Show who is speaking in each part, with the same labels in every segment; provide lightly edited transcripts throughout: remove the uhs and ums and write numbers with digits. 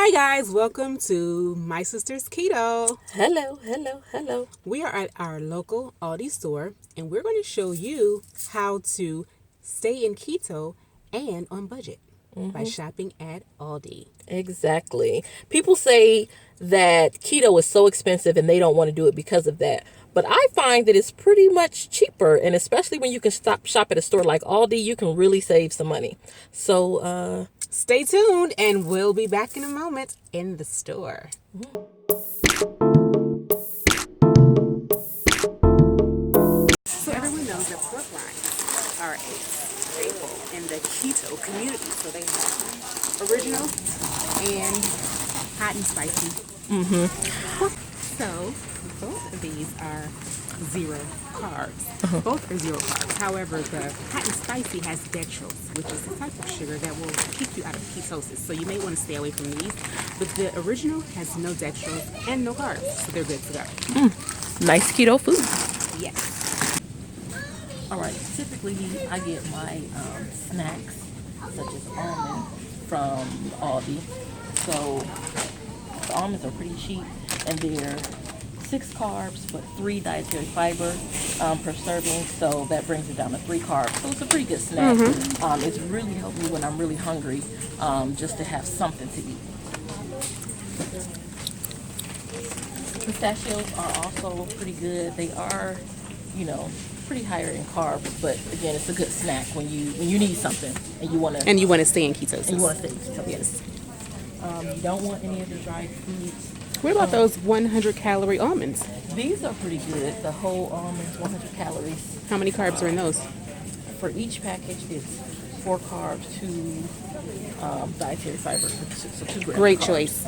Speaker 1: Hi guys, welcome to my sister's Keto.
Speaker 2: Hello.
Speaker 1: We are at our local Aldi store and we're going to show you how to stay in keto and on budget by shopping at Aldi.
Speaker 2: Exactly. People say that keto is so expensive and they don't want to do it because of that. But I find that it's pretty much cheaper, and especially when you can shop at a store like Aldi, you can really save some money. So,
Speaker 1: Stay tuned and we'll be back in a moment in the store. So everyone knows that pork rinds are a staple in the keto community. So they have original and hot and spicy. So both of these are zero carbs. Both are zero carbs. However, the hot and spicy has dextrose, which is a type of sugar that will kick you out of ketosis. So you may want to stay away from these. But the original has no dextrose and no carbs, so they're good to go.
Speaker 2: nice keto food.
Speaker 1: Yes.
Speaker 2: All right. Typically, I get my snacks, such as almonds, from Aldi. So, the almonds are pretty cheap, and they're 6 carbs but 3 dietary fiber per serving, so that brings it down to 3 carbs. So it's a pretty good snack. It's really helped me when I'm really hungry, just to have something to eat. Pistachios are also pretty good. They are, pretty higher in carbs, but again, it's a good snack when you need something and you want to
Speaker 1: stay in ketosis.
Speaker 2: and you want to stay ketosis.
Speaker 1: Yes.
Speaker 2: You don't want any of the dried foods.
Speaker 1: What about those 100-calorie almonds?
Speaker 2: These are pretty good. The whole almonds, 100 calories.
Speaker 1: How many carbs are in those?
Speaker 2: For each package, it's 4 carbs, 2 dietary fiber, so 2 grams.
Speaker 1: Great
Speaker 2: of carbs.
Speaker 1: choice.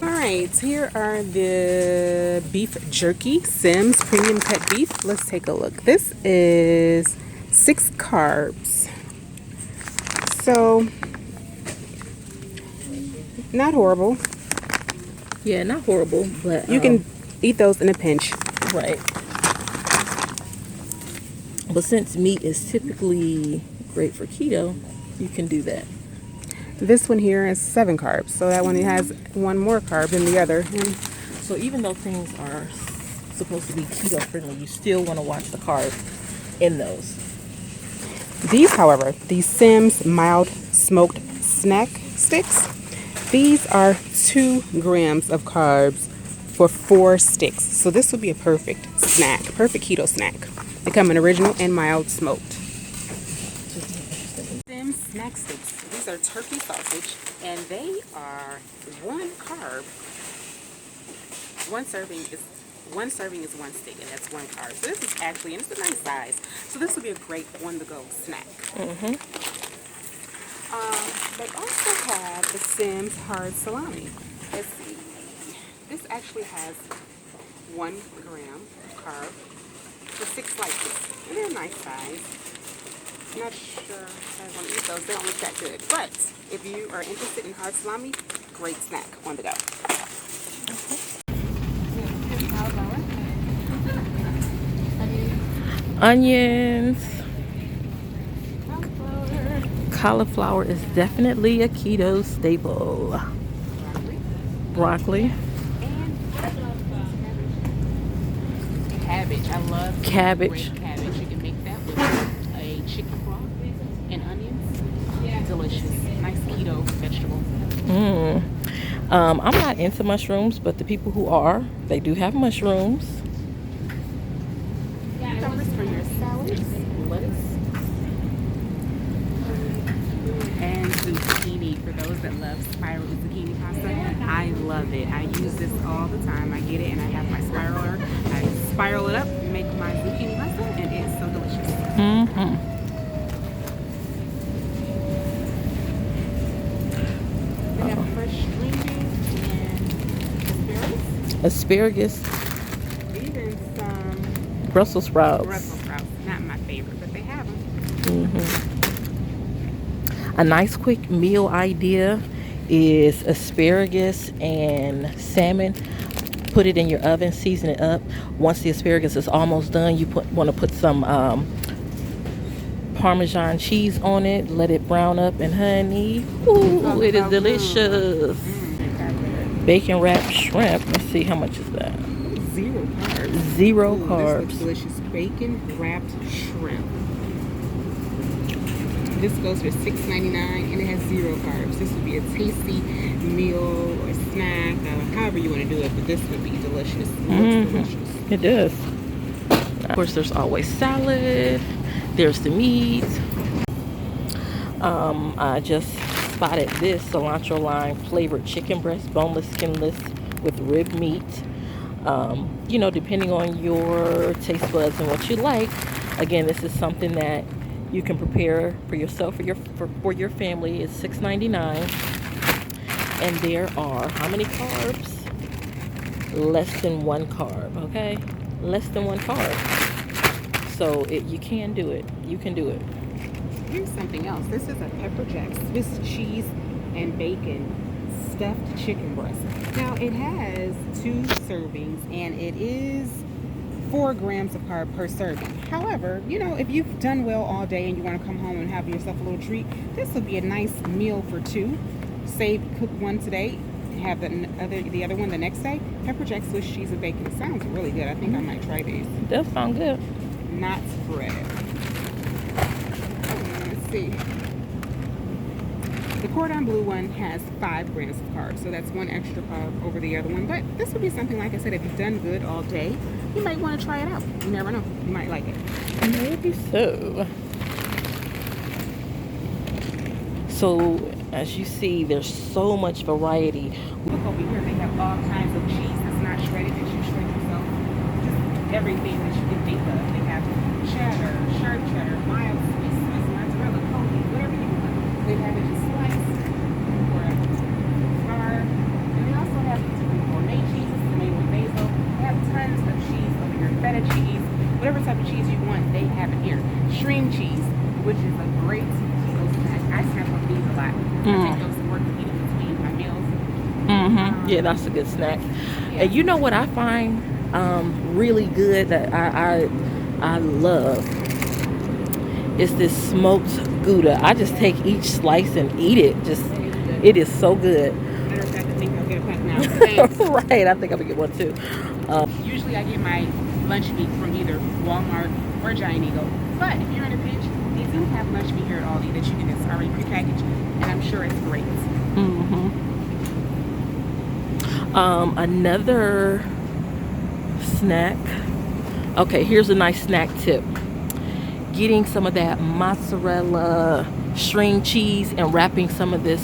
Speaker 1: All right, here are the beef jerky, Sims premium cut beef. Let's take a look. This is 6 carbs. So, not horrible.
Speaker 2: Yeah, not horrible, but
Speaker 1: You can eat those in a pinch.
Speaker 2: right. But since meat is typically great for keto, you can do that.
Speaker 1: This one here is 7 carbs, so that one has one more carb than the other. And
Speaker 2: So even though things are supposed to be keto friendly, you still want to watch the carbs in those.
Speaker 1: these, however, these Sims mild smoked snack sticks, these are 2 grams of carbs for 4 sticks. So this would be a perfect snack, perfect keto snack. They come in original and mild smoked. Sims snack sticks. These are turkey sausage, and they are 1 carb. One serving is 1 stick, and that's 1 carb. So this is actually, and it's a nice size. So this would be a great on-the-go snack. They also have the Sims hard salami. Let's see. This actually has 1 gram of carb for 6 slices, and they're a nice size. I'm not sure if I want to eat those. They don't look that good. But if you are interested in hard salami, great snack on the go.
Speaker 2: Onions. Cauliflower is definitely a keto staple. Broccoli.
Speaker 1: Cabbage. I love
Speaker 2: Cabbage.
Speaker 1: great cabbage. You can make that with a chicken broth and onions. Delicious. Nice keto vegetable.
Speaker 2: I'm not into mushrooms, but the people who are, they do have mushrooms.
Speaker 1: Peppers for your salads. Lettuce. And zucchini for those that love spiral zucchini pasta. I love it. I use this all the time. I get it and I have my spiraler. I spiral it up, make my zucchini pasta, and it's so delicious. We have fresh green beans and asparagus. Even some
Speaker 2: Brussels sprouts.
Speaker 1: Brussels sprouts. Not my favorite, but they have them.
Speaker 2: A nice quick meal idea is asparagus and salmon. Put it in your oven, season it up. Once the asparagus is almost done, you want to put some Parmesan cheese on it. Let it brown up in honey. Ooh, it is delicious. Bacon wrapped shrimp. Let's see, how much is that?
Speaker 1: 0 carbs.
Speaker 2: 0
Speaker 1: Ooh,
Speaker 2: carbs.
Speaker 1: this looks delicious. Bacon wrapped shrimp. This goes for $6.99 and it has 0 carbs. This would be a tasty meal or snack, however you want to do it, but this would be delicious. It looks delicious.
Speaker 2: It does. Of course, there's always salad. There's the meat. I just spotted this cilantro lime flavored chicken breast, boneless, skinless, with rib meat. You know, depending on your taste buds and what you like. Again, this is something that you can prepare for yourself for your family. It's $6.99, and there are how many carbs? Less than 1 carb. Okay, less than 1 carb. So you can do it. You can do it.
Speaker 1: Here's something else. This is a pepper jack Swiss cheese and bacon stuffed chicken breast. Now it has 2 servings and it is 4 grams of carb per serving. However, you know, if you've done well all day and you want to come home and have yourself a little treat, this would be a nice meal for 2. Say, cook one today, have the other one the next day. Pepper jack Swiss cheese and bacon. It sounds really good. I think I might try these.
Speaker 2: It does sound good.
Speaker 1: Not spread. Let's see. The cordon bleu one has 5 grams of carbs, so that's 1 extra carb over the other one. But this would be something, like I said, if you've done good all day, you might want to try it out. You never know. You might like it.
Speaker 2: Maybe so. So, as you see, there's so much variety.
Speaker 1: Look over here. They have all kinds of cheese that's not shredded, that you shred yourself. Just everything that you can think of. They have cheddar, sharp cheddar, mild Swiss, mozzarella, Colby, whatever you want. They have it just sliced or hard. And they also have these gourmet cheeses made with basil. They have tons of cheese over here. Feta cheese, whatever type of cheese you want, they have it here. Shreem cheese, which is a great keto snack. I snack on these a lot. I take those to work and eat in between my meals.
Speaker 2: Yeah, that's a good snack. Yeah. And you know what I find really good that I love is this smoked Gouda. I just take each slice and eat it. It is so good.
Speaker 1: Matter of fact, I think I'll get a pack now. Thanks.
Speaker 2: Right, I think I'm gonna get one too.
Speaker 1: Usually I get my lunch meat from either Walmart or Giant Eagle. But if you're in a pinch, they do have lunch meat here at Aldi that you can, it's already prepackaged, and I'm sure it's great.
Speaker 2: Another snack. Okay, here's a nice snack tip. Getting some of that mozzarella string cheese and wrapping some of this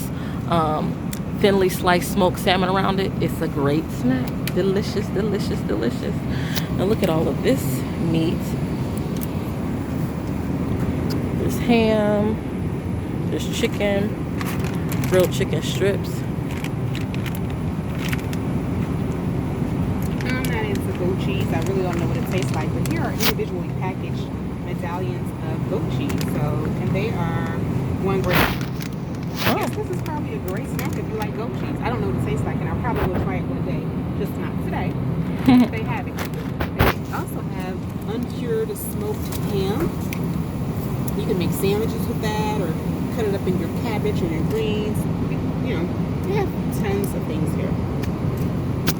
Speaker 2: thinly sliced smoked salmon around it. It's a great snack. Delicious, delicious, delicious. Now look at all of this meat. There's ham, there's chicken, grilled chicken strips.
Speaker 1: I'm not into goat cheese. I really don't know what it tastes like, but here are individually packaged medallions of goat cheese. So, and they are 1 gram. I guess this is probably a great snack if you like goat cheese. I don't know what it tastes like, and I probably will try it one day, just not today. They have it. They also have uncured smoked ham. You can make sandwiches with that, or cut it up in your cabbage or your greens. You know, they have tons of things here.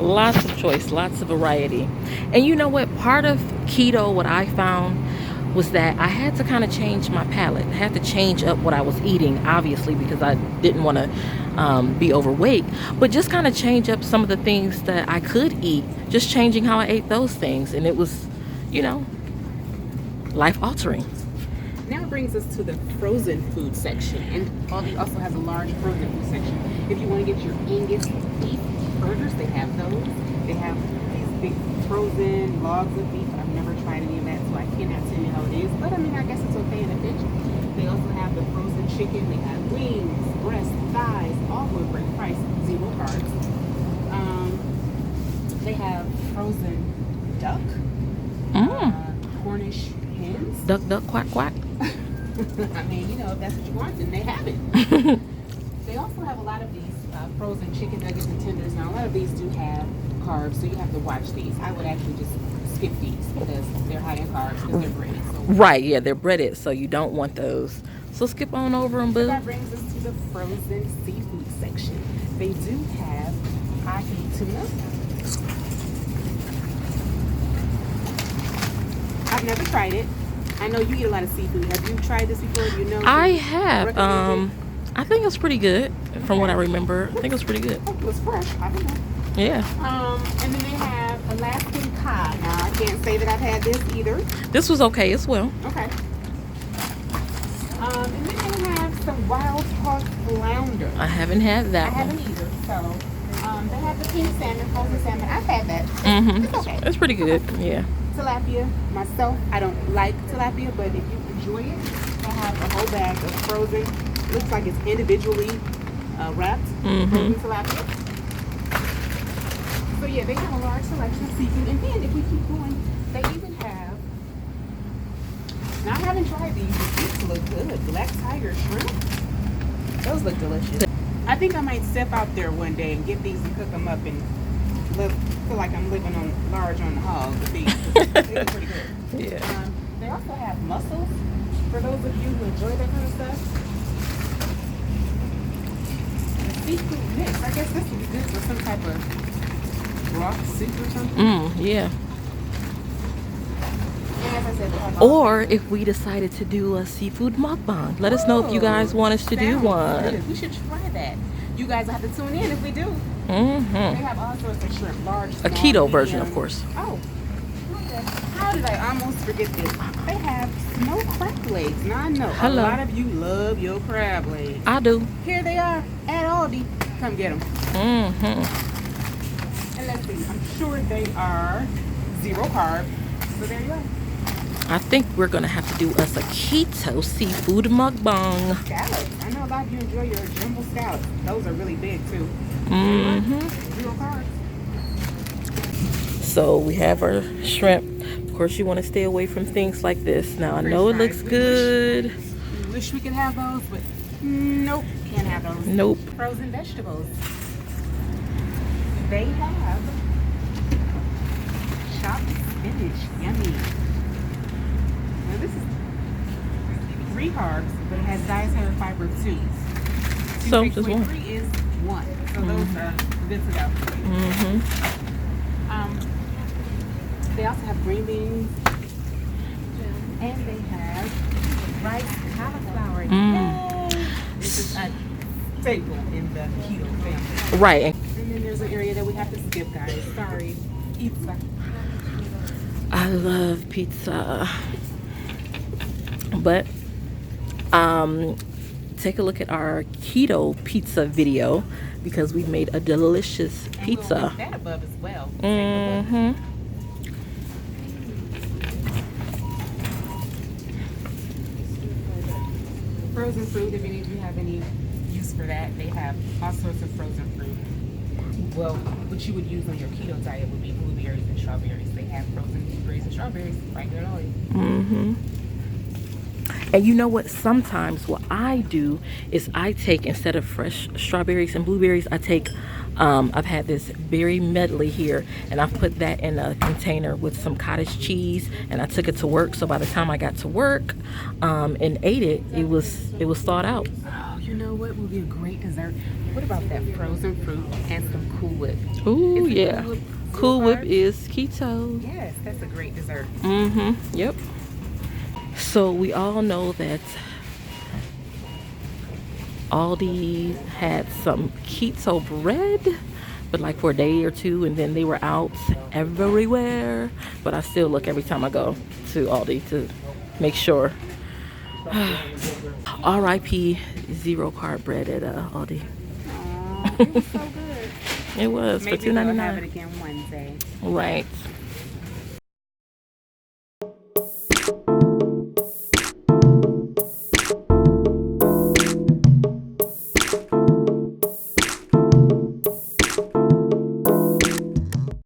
Speaker 2: Lots of choice, lots of variety. And you know what? Part of keto, what I found was that I had to kind of change my palate. I had to change up what I was eating, obviously, because I didn't want to be overweight, but just kind of change up some of the things that I could eat, just changing how I ate those things. And it was, you know, life altering.
Speaker 1: Now it brings us to the frozen food section, and Aldi also has a large frozen food section. If you want to get your Angus beef burgers, they have those. They have these big frozen logs of beef. I've never tried any of that, so I cannot tell you how it is. But I mean, I guess it's okay in a pinch. They also have the frozen chicken. They have wings, breasts, thighs, all for a great price, 0 carbs. They have frozen duck, Cornish hens.
Speaker 2: Duck, duck, quack, quack.
Speaker 1: I mean, you know, if that's what you want, then they have it. They also have a lot of these frozen chicken nuggets and tenders. Now, a lot of these do have carbs, so you have to watch these. I would actually just skip these because they're high in carbs because they're breaded. So
Speaker 2: Right, yeah, they're breaded, so you don't want those. So skip on over them, boo.
Speaker 1: that brings us to the frozen seafood section. They do have ahi tuna. I've never tried it. I know you eat a lot of seafood. Have you tried this before? Do you know?
Speaker 2: I have.
Speaker 1: Recommend
Speaker 2: I think it was pretty good from what I remember. I think it was pretty good.
Speaker 1: it was fresh. I don't know.
Speaker 2: Yeah.
Speaker 1: And then they have Alaskan cod. Now I can't say that I've had this either.
Speaker 2: This was okay as well.
Speaker 1: Okay. And then they have some wild caught flounder.
Speaker 2: I haven't had
Speaker 1: I
Speaker 2: that one.
Speaker 1: haven't either. So they have the pink salmon, frozen salmon. I've had that. It's okay.
Speaker 2: It's pretty good. Yeah.
Speaker 1: Tilapia. Myself, I don't like tilapia, but if you enjoy it, they have a whole bag of frozen. Looks like it's individually wrapped frozen tilapia. So yeah, they have a large selection of seafood. And then if we keep going, they even have. Now I haven't tried these, but these look good. Black tiger shrimp. Those look delicious. I think I might step out there one day and get these and cook them up and feel like I'm living on large on the hog with these. They look pretty good.
Speaker 2: Yeah.
Speaker 1: They also have mussels for those of you who enjoy that kind of stuff. The seafood mix. I guess this would be good for some type of broth soup or something.
Speaker 2: Yeah.
Speaker 1: And as I said, they have all
Speaker 2: Or if we decided to do a seafood mukbang, let us know if you guys want us to do
Speaker 1: sounds
Speaker 2: one.
Speaker 1: good. We should try that. You guys will have to tune in if we do. They have all sorts of shrimp, large,
Speaker 2: A
Speaker 1: small,
Speaker 2: keto version,
Speaker 1: medium.
Speaker 2: of course.
Speaker 1: Oh, okay. How did I almost forget this? They have smoked crab legs. Now I know
Speaker 2: Hello.
Speaker 1: a lot of you love your crab legs.
Speaker 2: I do.
Speaker 1: Here they are at Aldi. Come get them. And let's see. I'm sure they are 0 carb. So there you go.
Speaker 2: I think we're gonna have to do us a keto seafood mukbang.
Speaker 1: Scallops. I know a lot of you enjoy your jumbo scallops. Those are really big too. 0 carbs.
Speaker 2: So we have our shrimp. Of course, you want to stay away from things like this. Now I know it looks
Speaker 1: We
Speaker 2: good.
Speaker 1: wish we could have those, but nope, can't have those.
Speaker 2: Nope.
Speaker 1: Frozen vegetables. They have chopped spinach. Yummy. Now this is 3 carbs, but it has dietary fiber too.
Speaker 2: So just one.
Speaker 1: 3 is 1. So those are good to go. They also have green beans, and they have rice cauliflower. Yay! This is a staple in the keto family.
Speaker 2: Right.
Speaker 1: And then there's an area that we have to skip, guys. Sorry. Pizza.
Speaker 2: I love pizza. But take a look at our keto pizza video because we made a delicious
Speaker 1: And
Speaker 2: pizza.
Speaker 1: we'll link that above as well. Take a look. Frozen fruit, if any of you have any use for that, they have all sorts of frozen fruit. Well, what you would use on your keto diet would be blueberries and strawberries. They have frozen blueberries and strawberries right here at Aldi.
Speaker 2: And you know what? Sometimes what I do is I take, instead of fresh strawberries and blueberries, I take, I've had this berry medley here, and I've put that in a container with some cottage cheese, and I took it to work. So by the time I got to work and ate it, it was thawed out.
Speaker 1: Oh, you know what would be a great dessert? What about that frozen fruit and some Cool Whip?
Speaker 2: Ooh,
Speaker 1: Is it
Speaker 2: yeah.
Speaker 1: Cool Whip
Speaker 2: Cool Whip
Speaker 1: carbs?
Speaker 2: is keto.
Speaker 1: Yes, that's a great dessert.
Speaker 2: Yep. So we all know that Aldi had some keto bread, but like for a day or two, and then they were out everywhere. But I still look every time I go to Aldi to make sure. R.I.P. 0 carb bread at Aldi.
Speaker 1: Aw, it was so good.
Speaker 2: It was
Speaker 1: Maybe
Speaker 2: for
Speaker 1: we'll have it
Speaker 2: $2.99.
Speaker 1: again one day.
Speaker 2: Right.